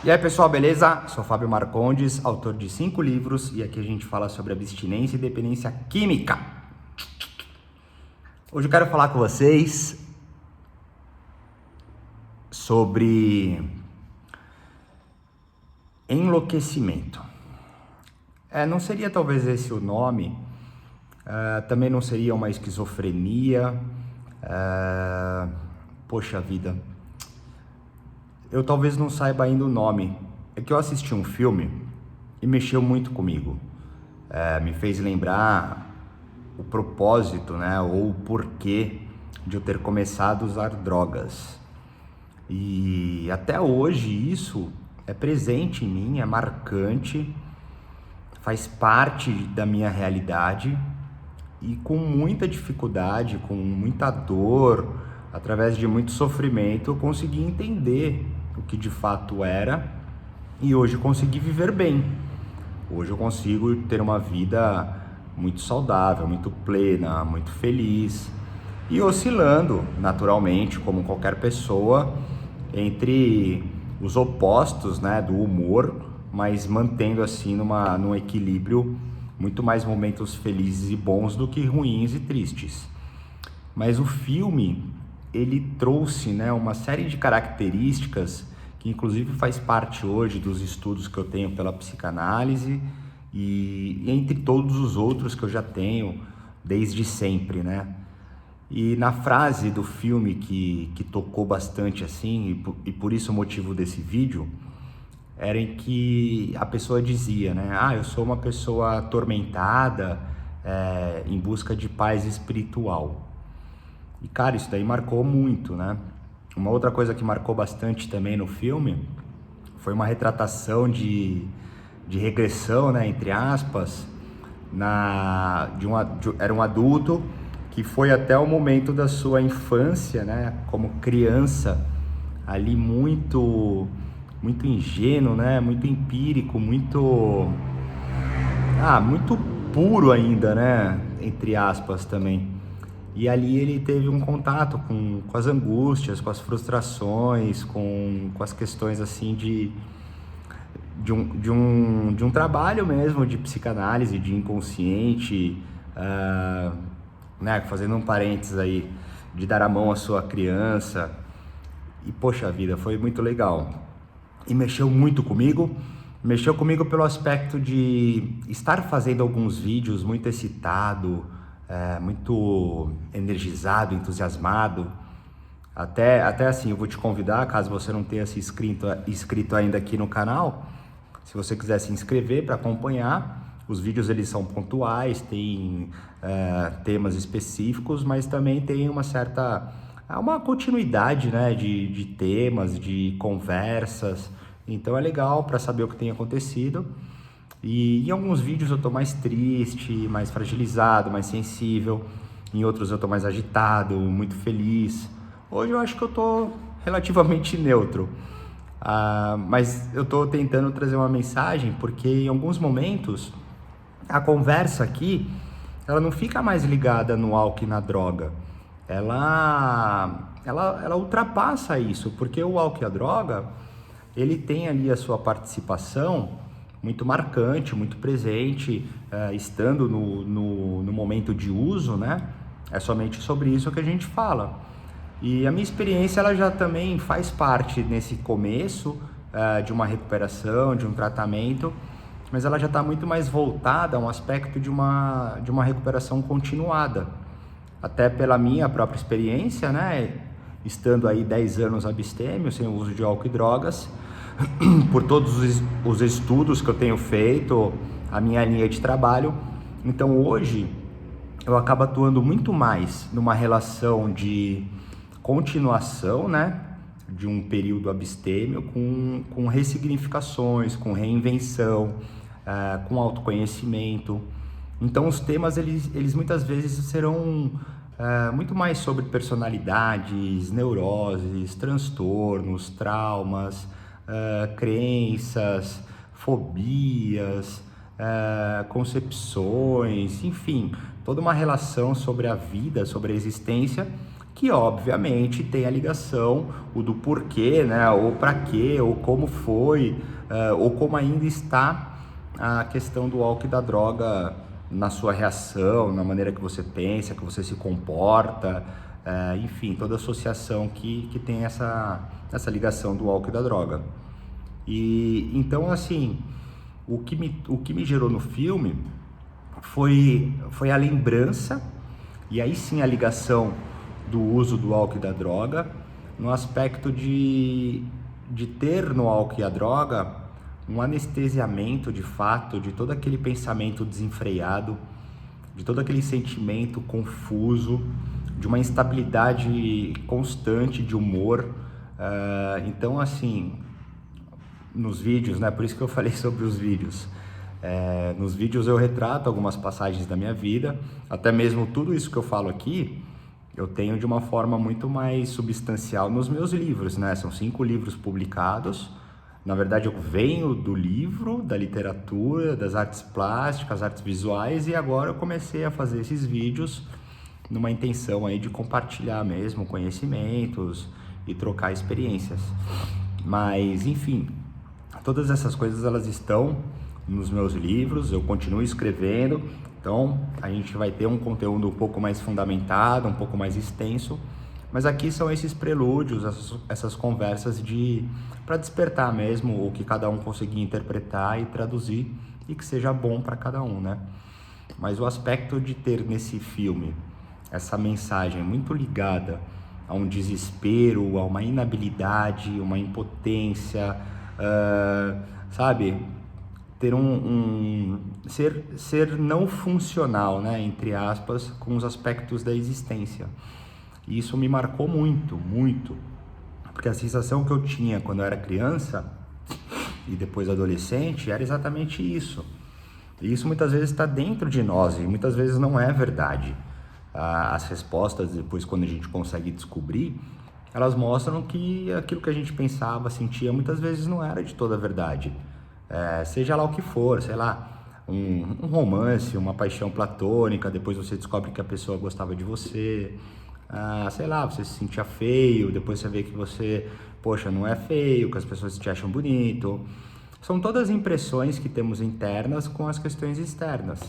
E aí pessoal, beleza? Sou Fábio Marcondes, autor de 5 livros e aqui a gente fala sobre abstinência e dependência química. Hoje eu quero falar com vocês sobre enlouquecimento. Não seria talvez esse o nome, também não seria uma esquizofrenia, poxa vida. Eu talvez não saiba ainda o nome. É que eu assisti um filme e mexeu muito comigo. Me fez lembrar o propósito, né, ou o porquê de eu ter começado a usar drogas. E até hoje isso é presente em mim, é marcante, faz parte da minha realidade e com muita dificuldade, com muita dor, através de muito sofrimento, eu consegui entender o que de fato era e hoje consegui viver bem. Hoje eu consigo ter uma vida muito saudável, muito plena, muito feliz e oscilando naturalmente, como qualquer pessoa, entre os opostos, né, do humor, mas mantendo assim num equilíbrio, muito mais momentos felizes e bons do que ruins e tristes. Mas o filme, ele trouxe, né, uma série de características que inclusive faz parte hoje dos estudos que eu tenho pela psicanálise e entre todos os outros que eu já tenho desde sempre, né? E na frase do filme que tocou bastante assim, e por isso o motivo desse vídeo, era em que a pessoa dizia, né? Eu sou uma pessoa atormentada, em busca de paz espiritual. E cara, isso daí marcou muito, né? Uma outra coisa que marcou bastante também no filme foi uma retratação de regressão, né, entre aspas, era um adulto que foi até o momento da sua infância, né, como criança, ali muito ingênuo, né, muito empírico, muito puro ainda, né, entre aspas também. E ali ele teve um contato com as angústias, com as frustrações, com as questões assim de um trabalho mesmo de psicanálise, de inconsciente, né, fazendo um parênteses aí, de dar a mão à sua criança. E poxa vida, foi muito legal. E mexeu comigo pelo aspecto de estar fazendo alguns vídeos muito excitado, muito energizado, entusiasmado. Até assim, eu vou te convidar, caso você não tenha se inscrito ainda aqui no canal, se você quiser se inscrever para acompanhar. Os vídeos eles são pontuais, tem temas específicos, mas também tem uma continuidade, né, de temas, de conversas. Então é legal para saber o que tem acontecido. E em alguns vídeos eu tô mais triste, mais fragilizado, mais sensível. Em outros eu tô mais agitado, muito feliz. Hoje eu acho que eu tô relativamente neutro. Mas eu tô tentando trazer uma mensagem porque em alguns momentos a conversa aqui, ela não fica mais ligada no álcool e na droga. Ela ultrapassa isso, porque o álcool e a droga, ele tem ali a sua participação muito marcante, muito presente, estando no momento de uso, né? É somente sobre isso que a gente fala. E a minha experiência, ela já também faz parte nesse começo de uma recuperação, de um tratamento, mas ela já está muito mais voltada a um aspecto de uma recuperação continuada. Até pela minha própria experiência, né? Estando aí 10 anos abstêmio, sem o uso de álcool e drogas, por todos os estudos que eu tenho feito, a minha linha de trabalho. Então hoje eu acabo atuando muito mais numa relação de continuação, né, de um período abstêmio com ressignificações, com reinvenção, com autoconhecimento. Então os temas eles muitas vezes serão muito mais sobre personalidades, neuroses, transtornos, traumas, crenças, fobias, concepções, enfim, toda uma relação sobre a vida, sobre a existência, que obviamente tem a ligação, o do porquê, né, ou para quê, ou como foi, ou como ainda está a questão do álcool e da droga na sua reação, na maneira que você pensa, que você se comporta, enfim, toda associação que tem essa ligação do álcool e da droga. E então, assim, o que me gerou no filme foi a lembrança, e aí sim a ligação do uso do álcool e da droga, no aspecto de ter no álcool e a droga um anestesiamento de fato de todo aquele pensamento desenfreado, de todo aquele sentimento confuso, de uma instabilidade constante de humor. Então, assim, nos vídeos, né? Por isso que eu falei sobre os vídeos. Nos vídeos eu retrato algumas passagens da minha vida, até mesmo tudo isso que eu falo aqui, eu tenho de uma forma muito mais substancial nos meus livros, né? São 5 livros publicados. Na verdade, eu venho do livro, da literatura, das artes plásticas, artes visuais, e agora eu comecei a fazer esses vídeos numa intenção aí de compartilhar mesmo conhecimentos e trocar experiências. Mas, enfim, todas essas coisas elas estão nos meus livros, eu continuo escrevendo, então a gente vai ter um conteúdo um pouco mais fundamentado, um pouco mais extenso, mas aqui são esses prelúdios, essas conversas para despertar mesmo o que cada um conseguir interpretar e traduzir e que seja bom para cada um, né? Mas o aspecto de ter nesse filme essa mensagem muito ligada a um desespero, a uma inabilidade, uma impotência, sabe? Ter ser não funcional, né, entre aspas, com os aspectos da existência. E isso me marcou muito, muito, porque a sensação que eu tinha quando eu era criança e depois adolescente era exatamente isso. E isso muitas vezes está dentro de nós e muitas vezes não é verdade. As respostas, depois, quando a gente consegue descobrir, elas mostram que aquilo que a gente pensava, sentia, muitas vezes não era de toda a verdade. Seja lá o que for, sei lá, um romance, uma paixão platônica, depois você descobre que a pessoa gostava de você, sei lá, você se sentia feio, depois você vê que você, poxa, não é feio, que as pessoas te acham bonito. São todas impressões que temos internas com as questões externas.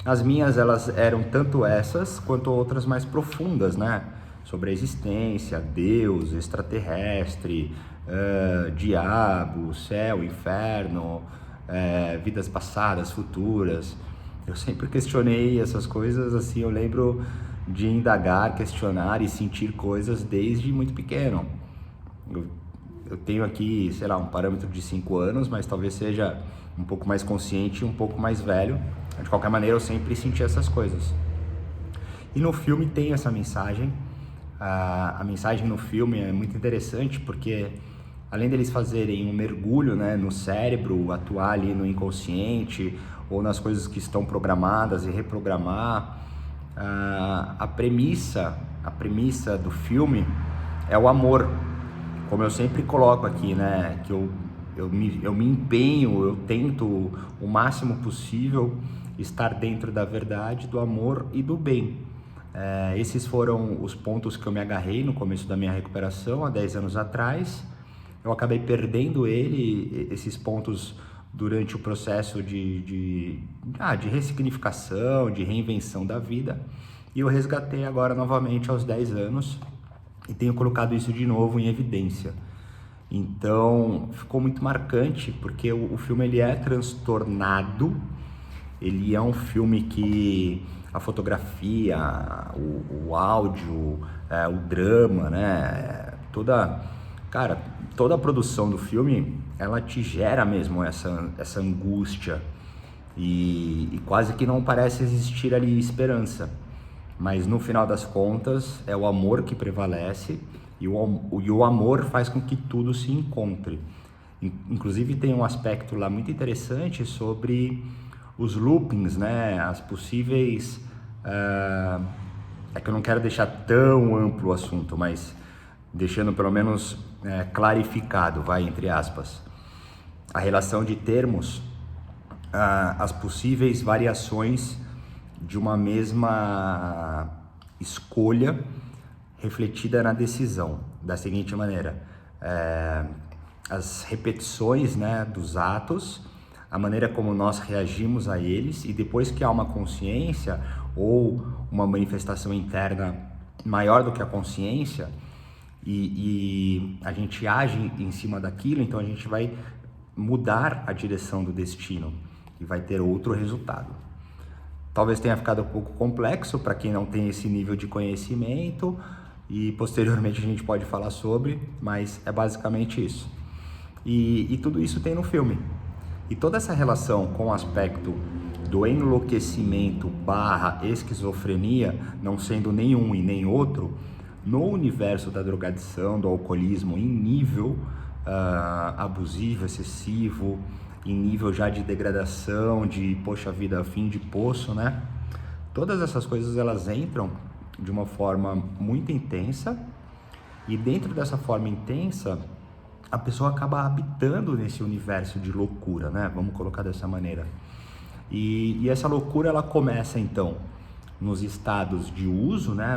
As minhas, elas eram tanto essas quanto outras mais profundas, né? Sobre a existência, Deus, extraterrestre, diabo, céu, inferno, vidas passadas, futuras. Eu sempre questionei essas coisas, assim, eu lembro de indagar, questionar e sentir coisas desde muito pequeno. Eu tenho aqui, sei lá, um parâmetro de 5 anos, mas talvez seja um pouco mais consciente e um pouco mais velho. De qualquer maneira, eu sempre senti essas coisas. E no filme tem essa mensagem. A mensagem no filme é muito interessante porque, além deles fazerem um mergulho, né, no cérebro, atuar ali no inconsciente ou nas coisas que estão programadas e reprogramar, a premissa do filme é o amor. Como eu sempre coloco aqui, né, que eu me empenho, eu tento o máximo possível estar dentro da verdade, do amor e do bem. Esses foram os pontos que eu me agarrei no começo da minha recuperação, há 10 anos atrás. Eu acabei perdendo esses pontos durante o processo de ressignificação, de reinvenção da vida. E eu resgatei agora novamente aos 10 anos e tenho colocado isso de novo em evidência. Então, ficou muito marcante, porque o filme ele é transtornado, ele é um filme que a fotografia, o áudio, o drama, né, toda a produção do filme, ela te gera mesmo essa angústia e quase que não parece existir ali esperança. Mas no final das contas é o amor que prevalece e o amor faz com que tudo se encontre. Inclusive tem um aspecto lá muito interessante sobre os loopings, né? As possíveis... É que eu não quero deixar tão amplo o assunto, mas deixando pelo menos clarificado, entre aspas, a relação de termos, as possíveis variações de uma mesma escolha refletida na decisão, da seguinte maneira: as repetições, né, dos atos, a maneira como nós reagimos a eles, e depois que há uma consciência ou uma manifestação interna maior do que a consciência, e a gente age em cima daquilo, então a gente vai mudar a direção do destino e vai ter outro resultado. Talvez tenha ficado um pouco complexo para quem não tem esse nível de conhecimento, e posteriormente a gente pode falar sobre, mas é basicamente isso. E tudo isso tem no filme. E toda essa relação com o aspecto do enlouquecimento / esquizofrenia, não sendo nenhum e nem outro, no universo da drogadição, do alcoolismo em nível abusivo, excessivo, em nível já de degradação, de poxa vida, fim de poço, né? Todas essas coisas elas entram de uma forma muito intensa, e dentro dessa forma intensa a pessoa acaba habitando nesse universo de loucura, né? Vamos colocar dessa maneira. E essa loucura ela começa então nos estados de uso, né?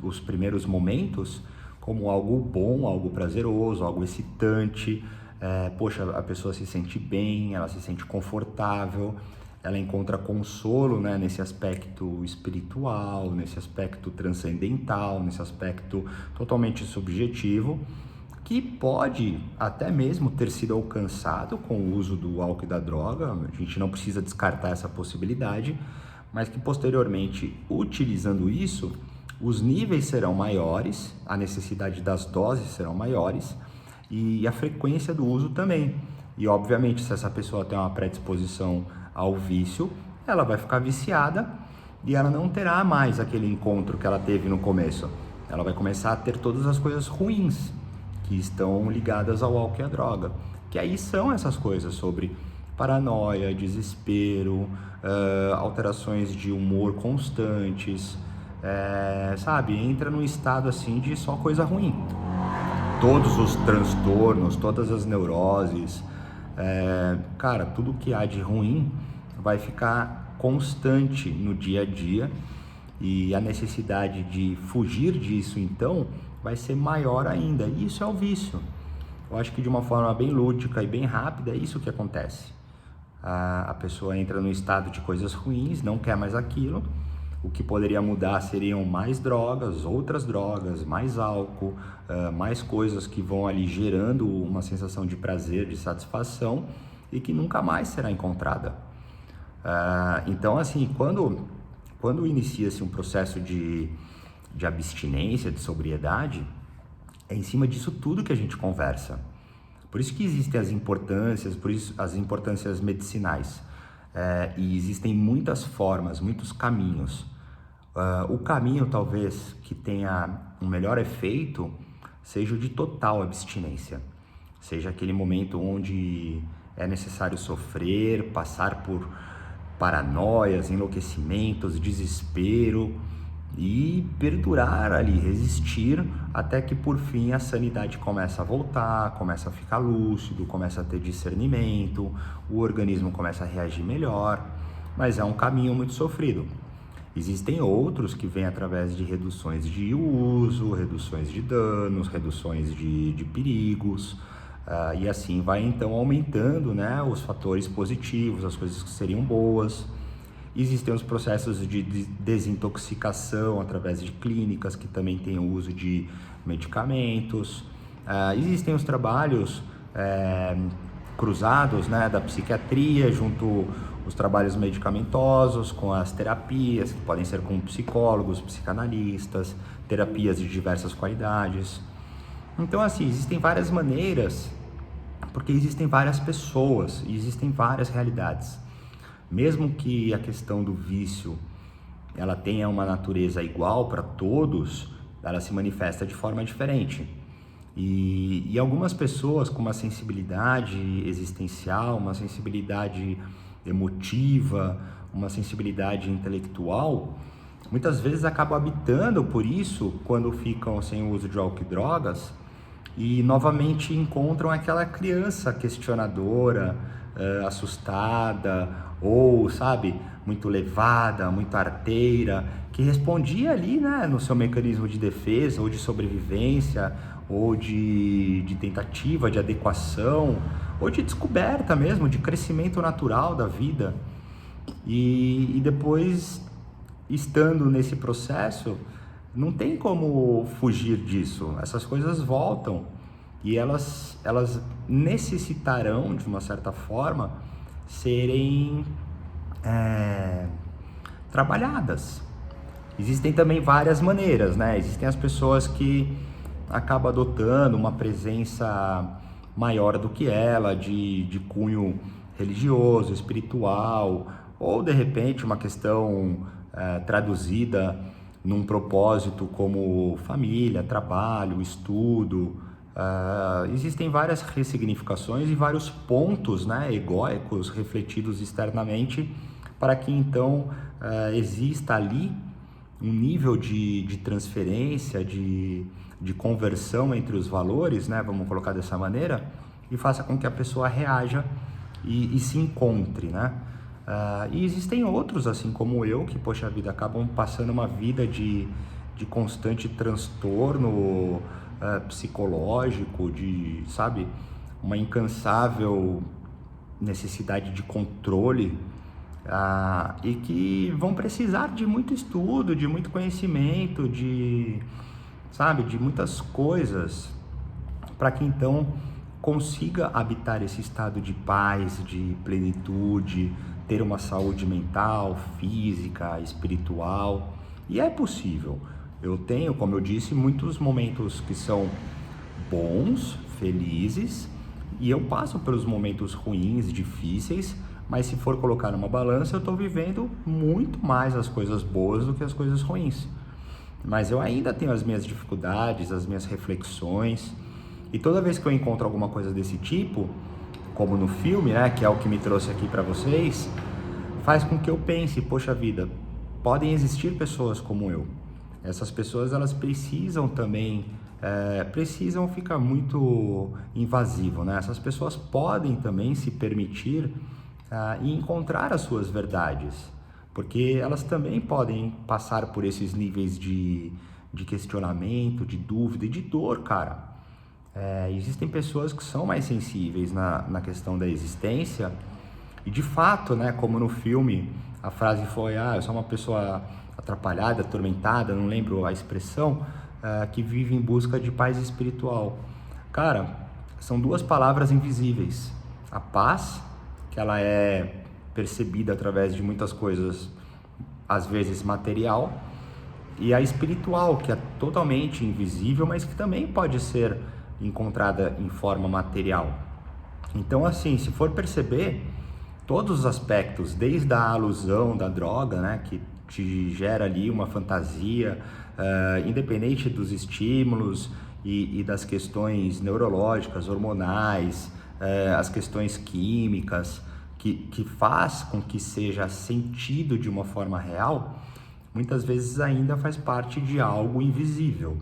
Os primeiros momentos, como algo bom, algo prazeroso, algo excitante. Poxa, a pessoa se sente bem, ela se sente confortável, ela encontra consolo, né, nesse aspecto espiritual, nesse aspecto transcendental, nesse aspecto totalmente subjetivo, que pode até mesmo ter sido alcançado com o uso do álcool e da droga. A gente não precisa descartar essa possibilidade, mas que posteriormente, utilizando isso, os níveis serão maiores, a necessidade das doses serão maiores, e a frequência do uso também. E obviamente, se essa pessoa tem uma predisposição ao vício, ela vai ficar viciada e ela não terá mais aquele encontro que ela teve no começo. Ela vai começar a ter todas as coisas ruins que estão ligadas ao álcool e à droga, que aí são essas coisas sobre paranoia, desespero, alterações de humor constantes, sabe? Entra num estado assim de só coisa ruim. Todos os transtornos, todas as neuroses, cara, tudo que há de ruim vai ficar constante no dia a dia, e a necessidade de fugir disso então vai ser maior ainda. E isso é o vício. Eu acho que de uma forma bem lúdica e bem rápida é isso que acontece. A pessoa entra no estado de coisas ruins, não quer mais aquilo. O que poderia mudar seriam mais drogas, outras drogas, mais álcool, mais coisas que vão ali gerando uma sensação de prazer, de satisfação, e que nunca mais será encontrada. Então, assim, quando inicia-se um processo de abstinência, de sobriedade, é em cima disso tudo que a gente conversa. Por isso que existem as importâncias, por isso as importâncias medicinais. E existem muitas formas, muitos caminhos. O caminho, talvez, que tenha um melhor efeito, seja o de total abstinência. Seja aquele momento onde é necessário sofrer, passar por paranoias, enlouquecimentos, desespero, e perdurar ali, resistir, até que por fim a sanidade começa a voltar, começa a ficar lúcido, começa a ter discernimento, o organismo começa a reagir melhor, mas é um caminho muito sofrido. Existem outros que vêm através de reduções de uso, reduções de danos, reduções de perigos, e assim vai então aumentando, né, os fatores positivos, as coisas que seriam boas. Existem os processos de desintoxicação através de clínicas que também têm o uso de medicamentos. Existem os trabalhos cruzados, né, da psiquiatria junto os trabalhos medicamentosos com as terapias, que podem ser com psicólogos, psicanalistas, terapias de diversas qualidades. Então, assim, existem várias maneiras, porque existem várias pessoas e existem várias realidades. Mesmo que a questão do vício ela tenha uma natureza igual para todos, ela se manifesta de forma diferente. E algumas pessoas com uma sensibilidade existencial, uma sensibilidade emotiva, uma sensibilidade intelectual, muitas vezes acabam habitando por isso quando ficam sem o uso de álcool e drogas, e novamente encontram aquela criança questionadora, assustada, ou, sabe, muito levada, muito arteira, que respondia ali, né, no seu mecanismo de defesa, ou de sobrevivência, ou de tentativa de adequação, ou de descoberta mesmo, de crescimento natural da vida. E depois, estando nesse processo, não tem como fugir disso. Essas coisas voltam e elas necessitarão, de uma certa forma, serem trabalhadas. Existem também várias maneiras, né? Existem as pessoas que acabam adotando uma presença maior do que ela, de cunho religioso, espiritual, ou de repente uma questão traduzida num propósito como família, trabalho, estudo. Existem várias ressignificações e vários pontos, né, egóicos refletidos externamente para que então exista ali um nível de transferência, de conversão entre os valores, né, vamos colocar dessa maneira, e faça com que a pessoa reaja e se encontre, né? E existem outros, assim como eu, que, poxa vida, acabam passando uma vida de constante transtorno psicológico, sabe, uma incansável necessidade de controle, e que vão precisar de muito estudo, de muito conhecimento, sabe, de muitas coisas, para que então consiga habitar esse estado de paz, de plenitude, ter uma saúde mental, física, espiritual. E é possível. Eu tenho, como eu disse, muitos momentos que são bons, felizes, e eu passo pelos momentos ruins, difíceis, mas se for colocar numa balança, eu estou vivendo muito mais as coisas boas do que as coisas ruins. Mas eu ainda tenho as minhas dificuldades, as minhas reflexões, e toda vez que eu encontro alguma coisa desse tipo, como no filme, né, que é o que me trouxe aqui para vocês, faz com que eu pense, poxa vida, podem existir pessoas como eu. Essas pessoas, elas precisam também, precisam ficar muito invasivo, né? Essas pessoas podem também se permitir e encontrar as suas verdades, porque elas também podem passar por esses níveis de questionamento, de dúvida e de dor, cara. Existem pessoas que são mais sensíveis na questão da existência e, de fato, né, como no filme, a frase foi: eu sou uma pessoa atrapalhada, atormentada, não lembro a expressão, que vive em busca de paz espiritual. Cara, são duas palavras invisíveis. A paz, que ela é percebida através de muitas coisas, às vezes material, e a espiritual, que é totalmente invisível, mas que também pode ser encontrada em forma material. Então, assim, se for perceber, todos os aspectos, desde a alusão da droga, né, que te gera ali uma fantasia, independente dos estímulos e das questões neurológicas, hormonais, as questões químicas, que faz com que seja sentido de uma forma real, muitas vezes ainda faz parte de algo invisível.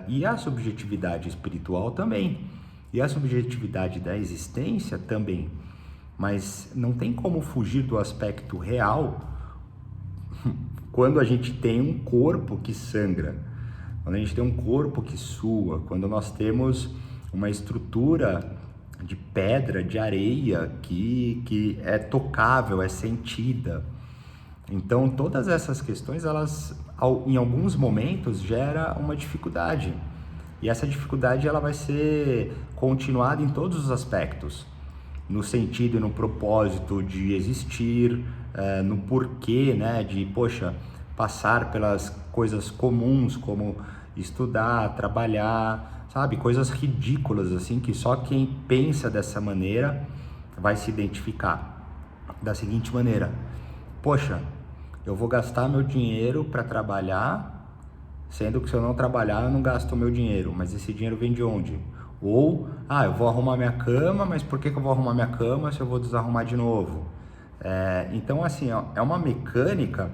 E a subjetividade espiritual também, e a subjetividade da existência também, mas não tem como fugir do aspecto real quando a gente tem um corpo que sangra, quando a gente tem um corpo que sua, quando nós temos uma estrutura de pedra, de areia que é tocável, é sentida. Então, todas essas questões, elas, em alguns momentos, gera uma dificuldade. E essa dificuldade, ela vai ser continuada em todos os aspectos. No sentido e no propósito de existir, no porquê, né, de, poxa, passar pelas coisas comuns, como estudar, trabalhar, sabe? Coisas ridículas, assim, que só quem pensa dessa maneira vai se identificar. Da seguinte maneira: poxa, eu vou gastar meu dinheiro para trabalhar, sendo que se eu não trabalhar eu não gasto o meu dinheiro, mas esse dinheiro vem de onde? Ou, eu vou arrumar minha cama, mas por que eu vou arrumar minha cama se eu vou desarrumar de novo? Então, assim, é uma mecânica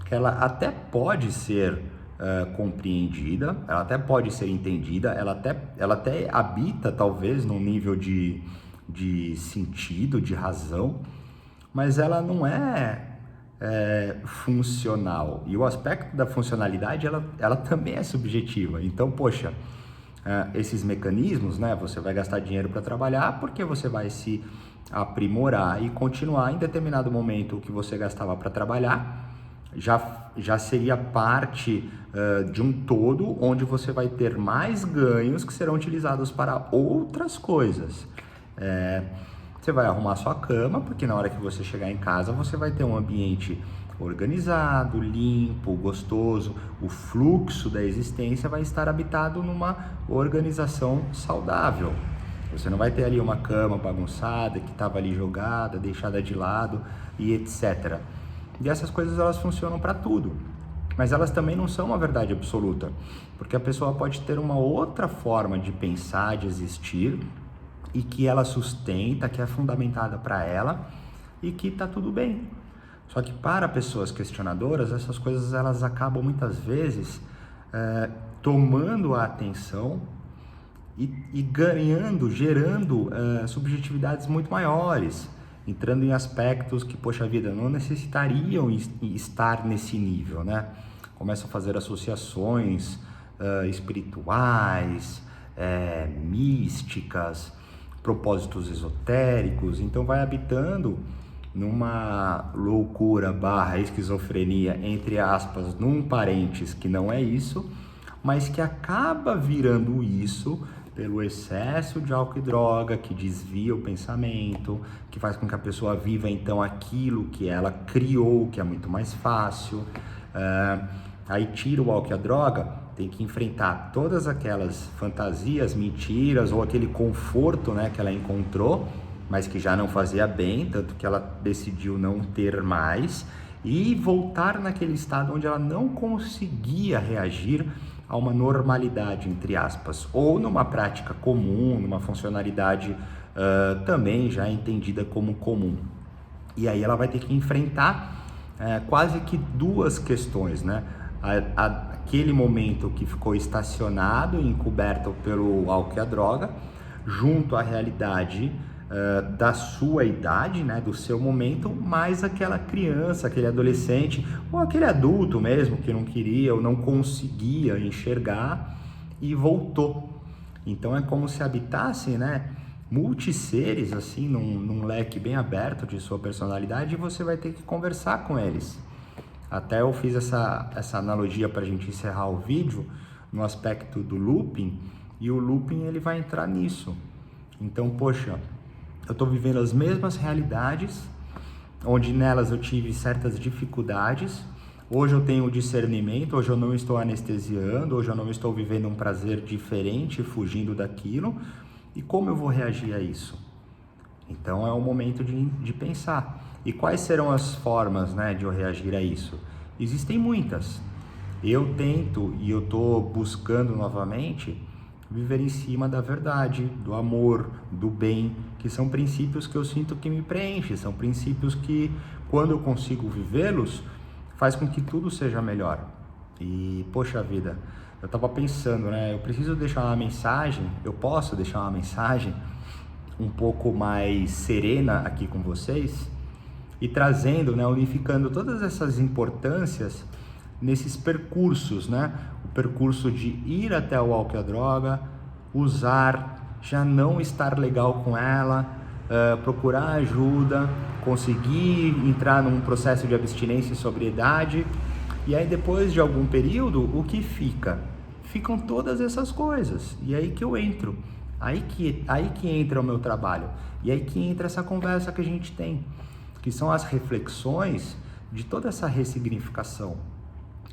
que ela até pode ser compreendida, ela até pode ser entendida, ela até habita talvez num nível de de sentido, de razão, mas ela não é funcional. E o aspecto da funcionalidade, ela também é subjetiva. Então, poxa, esses mecanismos, né? Você vai gastar dinheiro para trabalhar porque você vai se aprimorar e continuar. Em determinado momento, o que você gastava para trabalhar já seria parte de um todo, onde você vai ter mais ganhos que serão utilizados para outras coisas. Você vai arrumar sua cama, porque na hora que você chegar em casa, você vai ter um ambiente organizado, limpo, gostoso. O fluxo da existência vai estar habitado numa organização saudável. Você não vai ter ali uma cama bagunçada, que estava ali jogada, deixada de lado e etc. E essas coisas, elas funcionam para tudo. Mas elas também não são uma verdade absoluta, porque a pessoa pode ter uma outra forma de pensar, de existir, e que ela sustenta, que é fundamentada para ela e que tá tudo bem. Só que para pessoas questionadoras, essas coisas elas acabam muitas vezes tomando a atenção e ganhando, gerando subjetividades muito maiores, entrando em aspectos que, poxa vida, não necessitariam estar nesse nível, né? Começam a fazer associações espirituais, místicas, propósitos esotéricos, então vai habitando numa loucura / esquizofrenia, entre aspas, num parênteses que não é isso, mas que acaba virando isso pelo excesso de álcool e droga, que desvia o pensamento, que faz com que a pessoa viva então aquilo que ela criou, que é muito mais fácil. Aí tira o álcool e a droga, tem que enfrentar todas aquelas fantasias, mentiras ou aquele conforto, né, que ela encontrou, mas que já não fazia bem, tanto que ela decidiu não ter mais, e voltar naquele estado onde ela não conseguia reagir a uma normalidade, entre aspas, ou numa prática comum, numa funcionalidade também já entendida como comum. E aí ela vai ter que enfrentar quase que duas questões, né? Aquele momento que ficou estacionado e encoberto pelo álcool e a droga, junto à realidade da sua idade, né, do seu momento, mais aquela criança, aquele adolescente ou aquele adulto mesmo que não queria ou não conseguia enxergar e voltou. Então é como se habitasse, né, multisseres assim num leque bem aberto de sua personalidade, e você vai ter que conversar com eles. Até eu fiz essa analogia para a gente encerrar o vídeo no aspecto do looping, e o looping ele vai entrar nisso. Então, poxa, eu estou vivendo as mesmas realidades, onde nelas eu tive certas dificuldades. Hoje eu tenho discernimento, hoje eu não estou anestesiando, hoje eu não estou vivendo um prazer diferente, fugindo daquilo. E como eu vou reagir a isso? Então é o momento de pensar. E quais serão as formas, né, de eu reagir a isso? Existem muitas. Eu tento e eu estou buscando novamente viver em cima da verdade, do amor, do bem, que são princípios que eu sinto que me preenchem, são princípios que, quando eu consigo vivê-los, faz com que tudo seja melhor. E, poxa vida, eu estava pensando, né, eu preciso deixar uma mensagem, eu posso deixar uma mensagem um pouco mais serena aqui com vocês, e trazendo, né, unificando todas essas importâncias nesses percursos, né? O percurso de ir até o álcool e a droga, usar, já não estar legal com ela, procurar ajuda, conseguir entrar num processo de abstinência e sobriedade, e aí depois de algum período, o que fica? Ficam todas essas coisas, e aí que eu entro, aí que entra o meu trabalho, e aí que entra essa conversa que a gente tem, que são as reflexões de toda essa ressignificação.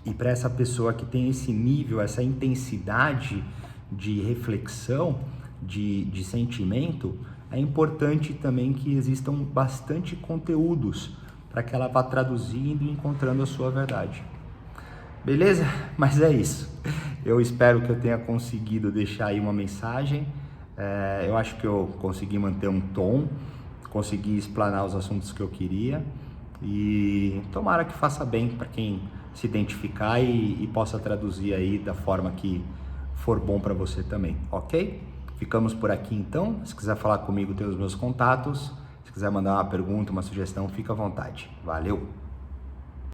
E para essa pessoa que tem esse nível, essa intensidade de reflexão, de sentimento, é importante também que existam bastante conteúdos para que ela vá traduzindo e encontrando a sua verdade. Beleza? Mas é isso. Eu espero que eu tenha conseguido deixar aí uma mensagem. Eu acho que eu consegui manter um tom, consegui explanar os assuntos que eu queria, e tomara que faça bem para quem se identificar e possa traduzir aí da forma que for bom para você também, ok? Ficamos por aqui então. Se quiser falar comigo, tem os meus contatos. Se quiser mandar uma pergunta, uma sugestão, fica à vontade. Valeu!